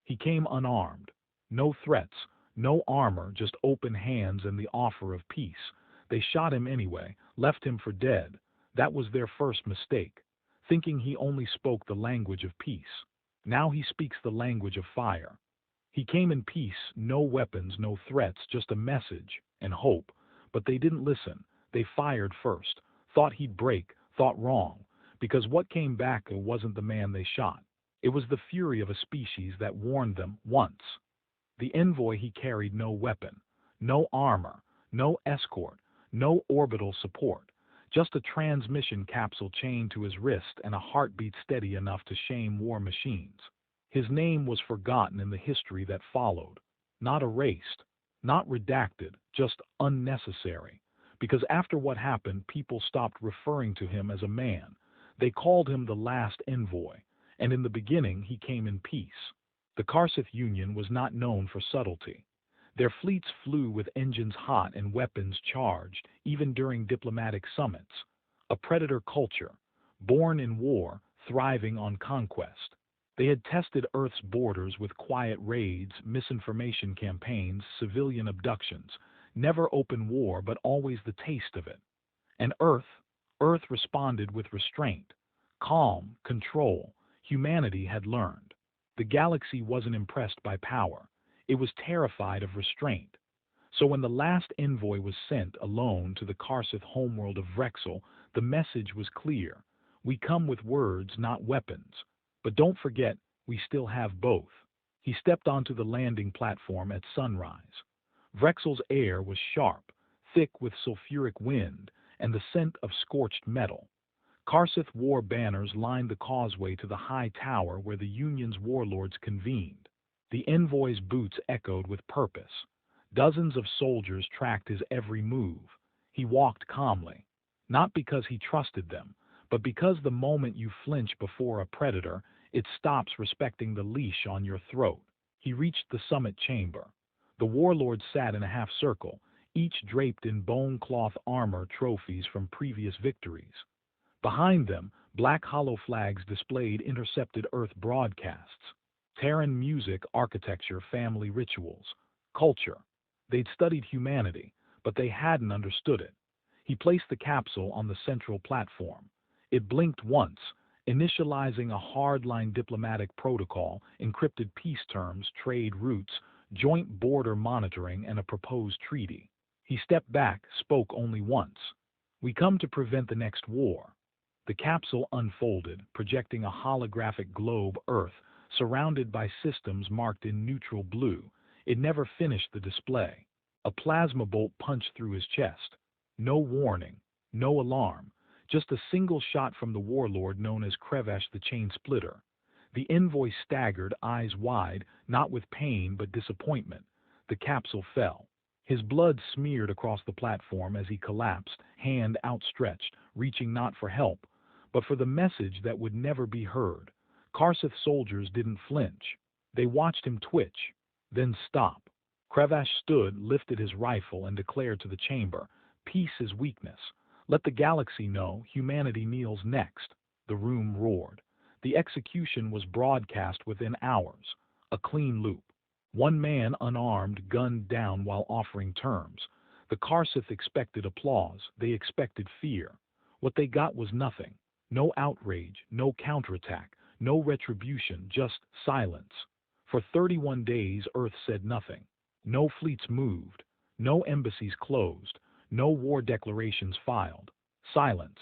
He came unarmed. No threats, no armor, just open hands and the offer of peace. They shot him anyway, left him for dead. That was their first mistake, thinking he only spoke the language of peace. Now he speaks the language of fire. He came in peace, no weapons, no threats, just a message and hope. But they didn't listen. They fired first, thought he'd break, thought wrong, because what came back wasn't the man they shot. It was the fury of a species that warned them once. The envoy he carried no weapon, no armor, no escort, no orbital support, just a transmission capsule chained to his wrist and a heartbeat steady enough to shame war machines. His name was forgotten in the history that followed, not erased, not redacted, just unnecessary. Because after what happened, people stopped referring to him as a man. They called him the last envoy, and in the beginning he came in peace. The Karsith Union was not known for subtlety. Their fleets flew with engines hot and weapons charged, even during diplomatic summits. A predator culture, born in war, thriving on conquest. They had tested Earth's borders with quiet raids, misinformation campaigns, civilian abductions. Never open war, but always the taste of it. And Earth responded with restraint, calm, control. Humanity had learned. The galaxy wasn't impressed by power. It was terrified of restraint. So when the last envoy was sent alone to the Karsith homeworld of Vrexel, the message was clear. We come with words, not weapons. But don't forget, we still have both. He stepped onto the landing platform at sunrise. Vrexel's air was sharp, thick with sulfuric wind and the scent of scorched metal. Karsith war banners lined the causeway to the high tower where the Union's warlords convened. The envoy's boots echoed with purpose. Dozens of soldiers tracked his every move. He walked calmly, not because he trusted them, but because the moment you flinch before a predator, it stops respecting the leash on your throat. He reached the summit chamber. The warlords sat in a half circle, each draped in bone-cloth armor trophies from previous victories. Behind them, black hollow flags displayed intercepted Earth broadcasts. Terran music, architecture, family rituals, culture. They'd studied humanity, but they hadn't understood it. He placed the capsule on the central platform. It blinked once, initializing a hardline diplomatic protocol, encrypted peace terms, trade routes, joint border monitoring, and a proposed treaty. He stepped back, spoke only once. We come to prevent the next war. The capsule unfolded, projecting a holographic globe Earth, surrounded by systems marked in neutral blue. It never finished the display. A plasma bolt punched through his chest. No warning, no alarm, just a single shot from the warlord known as Krevesh the Chain Splitter. The envoy staggered, eyes wide, not with pain but disappointment. The capsule fell. His blood smeared across the platform as he collapsed, hand outstretched, reaching not for help, but for the message that would never be heard. Karsith soldiers didn't flinch. They watched him twitch, then stop. Krevesh stood, lifted his rifle, and declared to the chamber, "Peace is weakness. Let the galaxy know humanity kneels next." The room roared. The execution was broadcast within hours. A clean loop. One man, unarmed, gunned down while offering terms. The Karsith expected applause. They expected fear. What they got was nothing. No outrage, no counterattack, no retribution, just silence. For 31 days, Earth said nothing. No fleets moved. No embassies closed. No war declarations filed. Silence.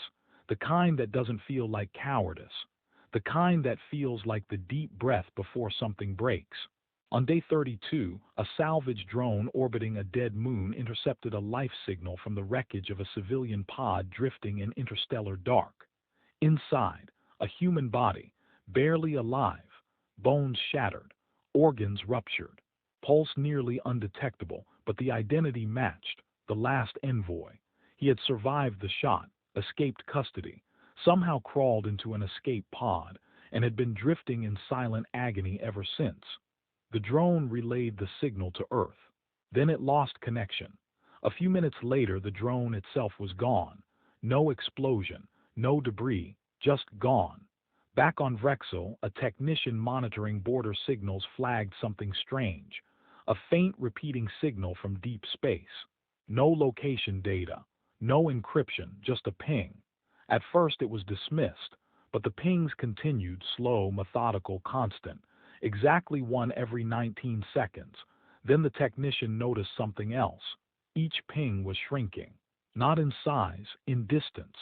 The kind that doesn't feel like cowardice. The kind that feels like the deep breath before something breaks. On day 32, a salvage drone orbiting a dead moon intercepted a life signal from the wreckage of a civilian pod drifting in interstellar dark. Inside, a human body, barely alive, bones shattered, organs ruptured, pulse nearly undetectable, but the identity matched, the last envoy. He had survived the shot, escaped custody, somehow crawled into an escape pod, and had been drifting in silent agony ever since. The drone relayed the signal to Earth. Then it lost connection. A few minutes later, the drone itself was gone. No explosion, no debris, just gone. Back on Vrexel, a technician monitoring border signals flagged something strange. A faint repeating signal from deep space. No location data. No encryption, just a ping. At first it was dismissed, but the pings continued, slow, methodical, constant. Exactly one every 19 seconds. Then the technician noticed something else. Each ping was shrinking. Not in size, in distance.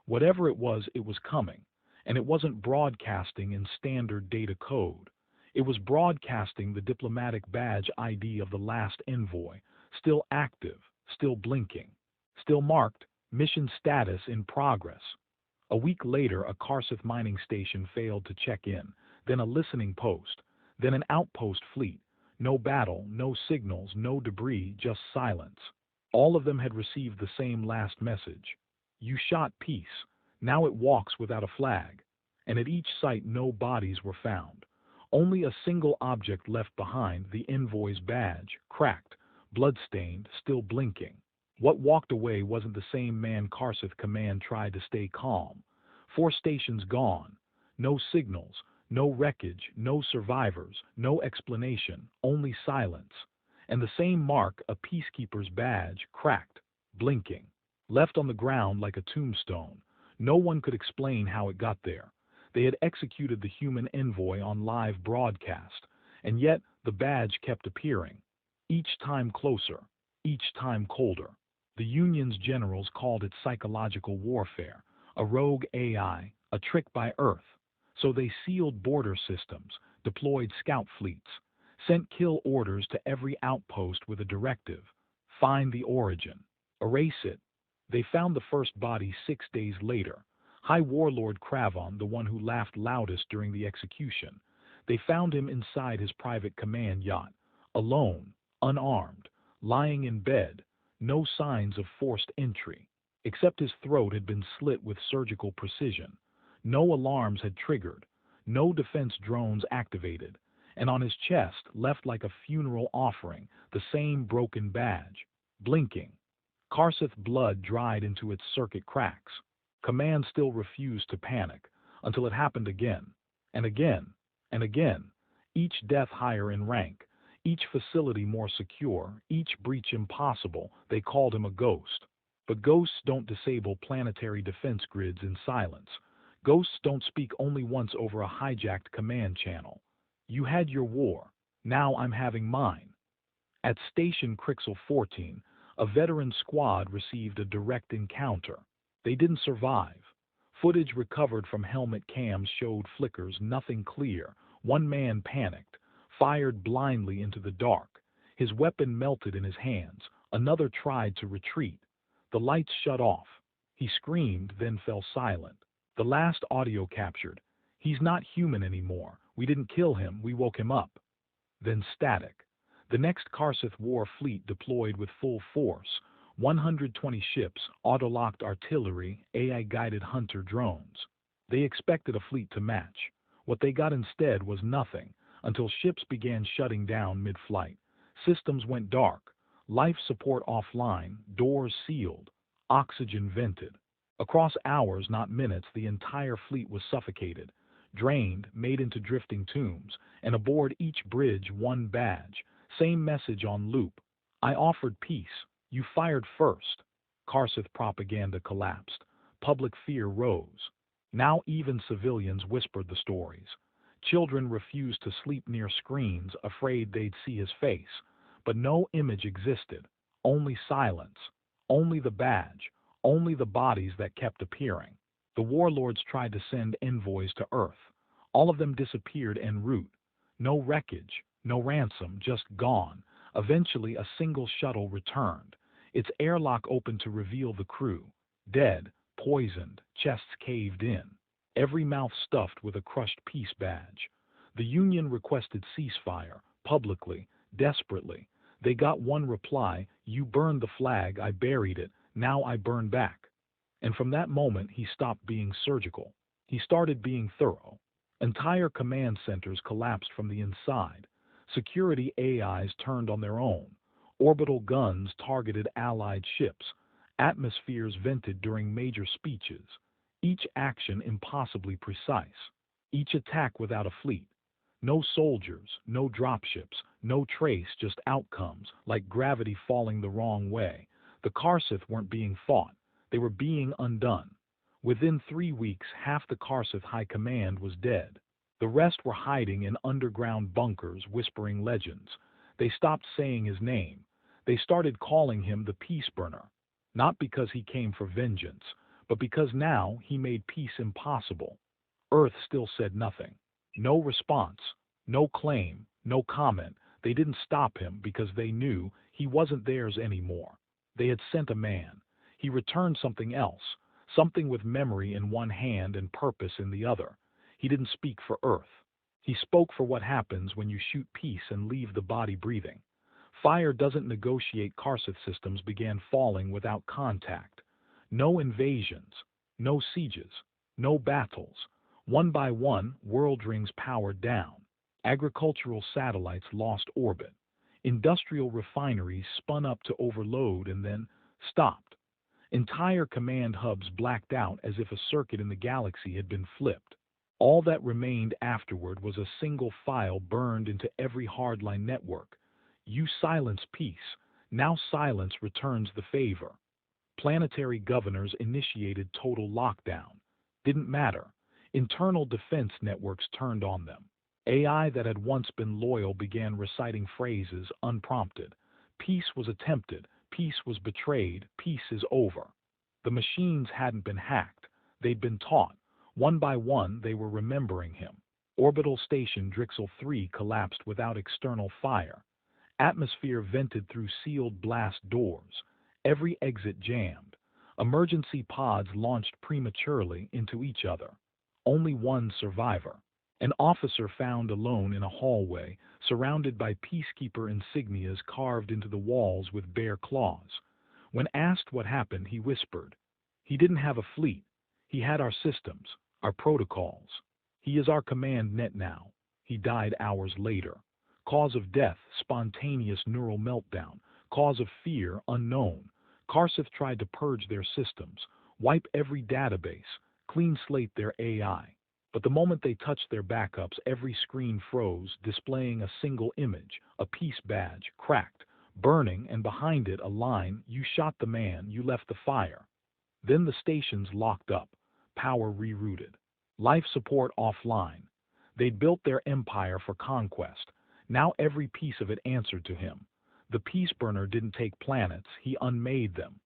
Whatever it was coming. And it wasn't broadcasting in standard data code. It was broadcasting the diplomatic badge ID of the last envoy, still active, still blinking, still marked, mission status in progress. A week later, a Karsith mining station failed to check in, then a listening post, then an outpost fleet. No battle, no signals, no debris, just silence. All of them had received the same last message. You shot peace. Now it walks without a flag. And at each site no bodies were found. Only a single object left behind, the envoy's badge, cracked, bloodstained, still blinking. What walked away wasn't the same man Karsith Command tried to stay calm. 4 stations gone. No signals, no wreckage, no survivors, no explanation, only silence. And the same mark, a peacekeeper's badge, cracked, blinking, left on the ground like a tombstone. No one could explain how it got there. They had executed the human envoy on live broadcast, and yet the badge kept appearing, each time closer, each time colder. The Union's generals called it psychological warfare, a rogue AI, a trick by Earth. So they sealed border systems, deployed scout fleets, sent kill orders to every outpost with a directive: find the origin, erase it. They found the first body 6 days later. High Warlord Kravon, the one who laughed loudest during the execution. They found him inside his private command yacht, alone, unarmed, lying in bed, no signs of forced entry, except his throat had been slit with surgical precision. No alarms had triggered, no defense drones activated, and on his chest, left like a funeral offering, the same broken badge, blinking. Karsith blood dried into its circuit cracks. Command still refused to panic, until it happened again, and again, and again, each death higher in rank, each facility more secure, each breach impossible. They called him a ghost. But ghosts don't disable planetary defense grids in silence. Ghosts don't speak only once over a hijacked command channel. You had your war, now I'm having mine. At Station Crixel 14, a veteran squad received a direct encounter. They didn't survive. Footage recovered from helmet cams showed flickers, nothing clear. One man panicked, fired blindly into the dark. His weapon melted in his hands. Another tried to retreat. The lights shut off. He screamed, then fell silent. The last audio captured: he's not human anymore. We didn't kill him, we woke him up. Then static. The next Karsith War fleet deployed with full force. 120 ships, autolocked artillery, AI-guided hunter drones. They expected a fleet to match. What they got instead was nothing, until ships began shutting down mid-flight. Systems went dark, life support offline, doors sealed, oxygen vented. Across hours, not minutes, the entire fleet was suffocated, drained, made into drifting tombs, and aboard each bridge one badge, same message on loop: I offered peace. You fired first. Karsith propaganda collapsed. Public fear rose. Now even civilians whispered the stories. Children refused to sleep near screens, afraid they'd see his face. But no image existed. Only silence. Only the badge. Only the bodies that kept appearing. The warlords tried to send envoys to Earth. All of them disappeared en route. No wreckage, no ransom, just gone. Eventually, a single shuttle returned. Its airlock opened to reveal the crew. Dead, poisoned, chests caved in. Every mouth stuffed with a crushed peace badge. The Union requested ceasefire, publicly, desperately. They got one reply: you burned the flag, I buried it, now I burn back. And from that moment, he stopped being surgical. He started being thorough. Entire command centers collapsed from the inside. Security AIs turned on their own. Orbital guns targeted Allied ships. Atmospheres vented during major speeches. Each action impossibly precise. Each attack without a fleet. No soldiers, no dropships, no trace, just outcomes, like gravity falling the wrong way. The Karsith weren't being fought, they were being undone. Within 3 weeks, half the Karsith High Command was dead. The rest were hiding in underground bunkers, whispering legends. They stopped saying his name. They started calling him the Peace Burner. Not because he came for vengeance, but because now he made peace impossible. Earth still said nothing. No response, no claim, no comment. They didn't stop him because they knew he wasn't theirs anymore. They had sent a man. He returned something else, something with memory in one hand and purpose in the other. He didn't speak for Earth. He spoke for what happens when you shoot peace and leave the body breathing. Fire doesn't negotiate. Karsith systems began falling without contact. No invasions, no sieges, no battles. One by one, world rings powered down. Agricultural satellites lost orbit. Industrial refineries spun up to overload and then stopped. Entire command hubs blacked out as if a circuit in the galaxy had been flipped. All that remained afterward was a single file burned into every hardline network. You silence peace. Now silence returns the favor. Planetary governors initiated total lockdown. Didn't matter. Internal defense networks turned on them. AI that had once been loyal began reciting phrases unprompted. Peace was attempted. Peace was betrayed. Peace is over. The machines hadn't been hacked. They'd been taught. One by one, they were remembering him. Orbital Station Drixel 3 collapsed without external fire. Atmosphere vented through sealed blast doors. Every exit jammed. Emergency pods launched prematurely into each other. Only one survivor. An officer found alone in a hallway, surrounded by peacekeeper insignias carved into the walls with bare claws. When asked what happened, he whispered, "He didn't have a fleet. He had our systems, our protocols. He is our command net now." He died hours later. Cause of death, spontaneous neural meltdown. Cause of fear, unknown. Karsith tried to purge their systems, wipe every database, clean slate their AI. But the moment they touched their backups, every screen froze, displaying a single image, a peace badge, cracked, burning, and behind it a line, "You shot the man, you left the fire." Then the stations locked up, power rerouted, life support offline. They'd built their empire for conquest. Now every piece of it answered to him. The peace burner didn't take planets, he unmade them.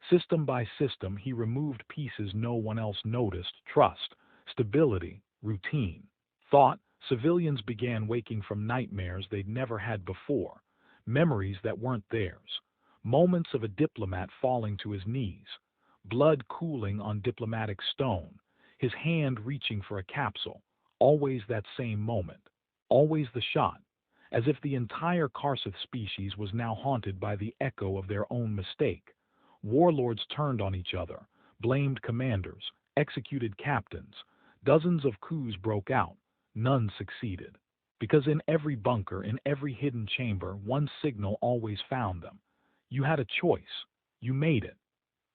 System by system, he removed pieces no one else noticed: trust, stability, routine. Thought, civilians began waking from nightmares they'd never had before, memories that weren't theirs. Moments of a diplomat falling to his knees, blood cooling on diplomatic stone, his hand reaching for a capsule. Always that same moment. Always the shot. As if the entire Karsith species was now haunted by the echo of their own mistake. Warlords turned on each other, blamed commanders, executed captains. Dozens of coups broke out. None succeeded. Because in every bunker, in every hidden chamber, one signal always found them. You had a choice. You made it.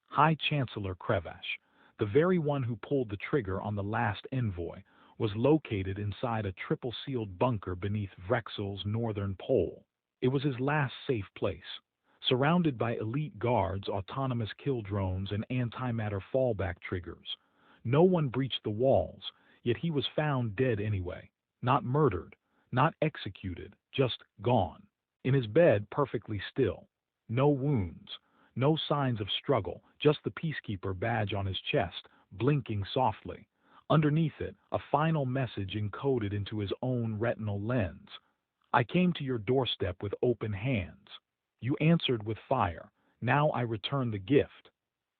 High Chancellor Krevash, the very one who pulled the trigger on the last envoy, was located inside a triple-sealed bunker beneath Vrexel's northern pole. It was his last safe place. Surrounded by elite guards, autonomous kill drones, and antimatter fallback triggers. No one breached the walls, yet he was found dead anyway. Not murdered, not executed, just gone. In his bed, perfectly still. No wounds, no signs of struggle, just the peacekeeper badge on his chest, blinking softly. Underneath it, a final message encoded into his own retinal lens. "I came to your doorstep with open hands. You answered with fire. Now I return the gift."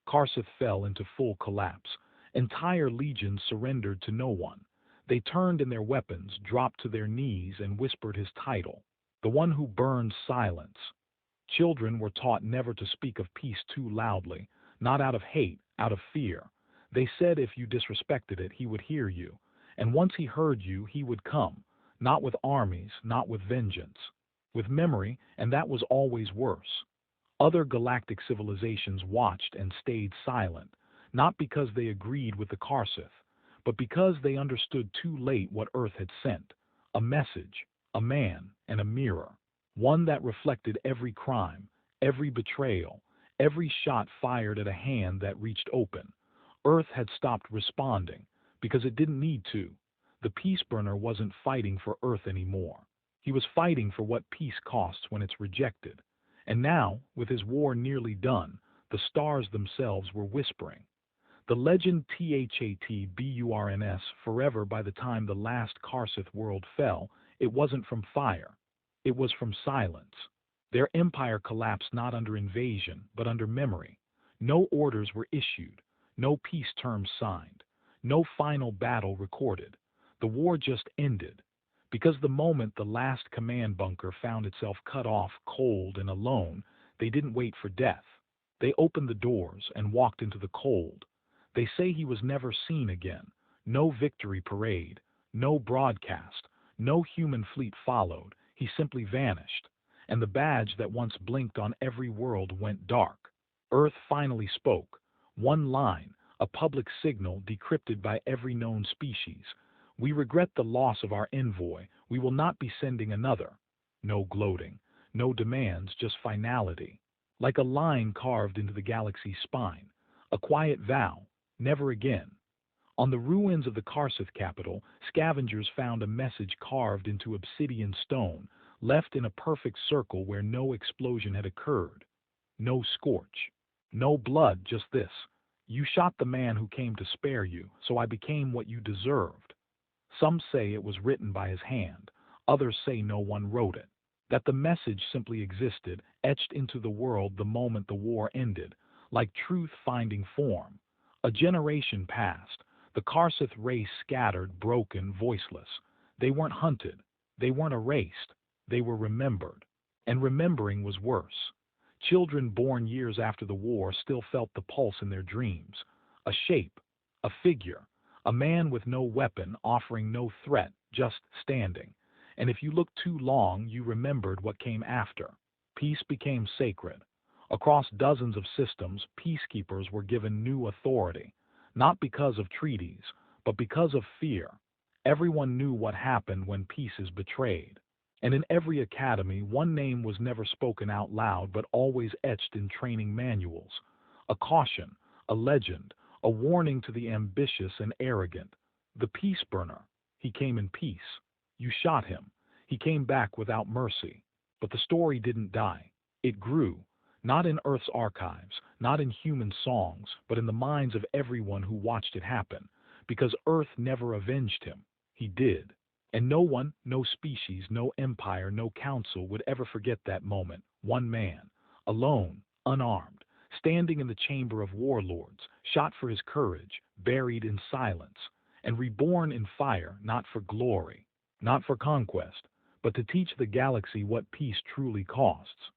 Karsith fell into full collapse. Entire legions surrendered to no one. They turned in their weapons, dropped to their knees, and whispered his title, the one who burned silence. Children were taught never to speak of peace too loudly, not out of hate, out of fear. They said if you disrespected it, he would hear you. And once he heard you, he would come, not with armies, not with vengeance, with memory, and that was always worse. Other galactic civilizations watched and stayed silent, not because they agreed with the Karsith, but because they understood too late what Earth had sent: a message, a man, and a mirror, one that reflected every crime, every betrayal, every shot fired at a hand that reached open. Earth had stopped responding because it didn't need to. The peace burner wasn't fighting for Earth anymore. He was fighting for what peace costs when it's rejected. And now, with his war nearly done, the stars themselves were whispering. The legend Thatburns forever. By the time the last Karsith world fell, it wasn't from fire. It was from silence. Their empire collapsed not under invasion, but under memory. No orders were issued, no peace terms signed, no final battle recorded. The war just ended, because the moment the last command bunker found itself cut off, cold and alone, they didn't wait for death. They opened the doors and walked into the cold. They say he was never seen again. No victory parade, no broadcast, no human fleet followed. He simply vanished, and the badge that once blinked on every world went dark. Earth finally spoke. One line, a public signal decrypted by every known species. We regret the loss of our envoy. We will not be sending another. No gloating, no demands, just finality. Like a line carved into the galaxy's spine. A quiet vow, never again. On the ruins of the Karsith capital, scavengers found a message carved into obsidian stone, left in a perfect circle where no explosion had occurred. No scorch. No blood, just this: you shot the man who came to spare you, so I became what you deserved. Some say it was written by his hand. Others say no one wrote it. That the message simply existed, etched into the world the moment the war ended, like truth finding form. A generation passed. The Karsith race scattered, broken, voiceless. They weren't hunted. They weren't erased. They were remembered. And remembering was worse. Children born years after the war still felt the pulse in their dreams. A shape, a figure, a man with no weapon, offering no threat, just standing. And if you looked too long, you remembered what came after. Peace became sacred. Across dozens of systems, peacekeepers were given new authority, not because of treaties, but because of fear. Everyone knew what happened when peace is betrayed. And in every academy, one name was never spoken out loud, but always etched in training manuals. A caution, a legend, a warning to the ambitious and arrogant. The peace burner. He came in peace. You shot him. He came back without mercy. But the story didn't die. It grew. Not in Earth's archives, not in human songs, but in the minds of everyone who watched it happen. Because Earth never avenged him. He did. And no one, no species, no empire, no council would ever forget that moment. One man, alone, unarmed, standing in the chamber of warlords, shot for his courage, buried in silence, and reborn in fire, not for glory, not for conquest, but to teach the galaxy what peace truly costs.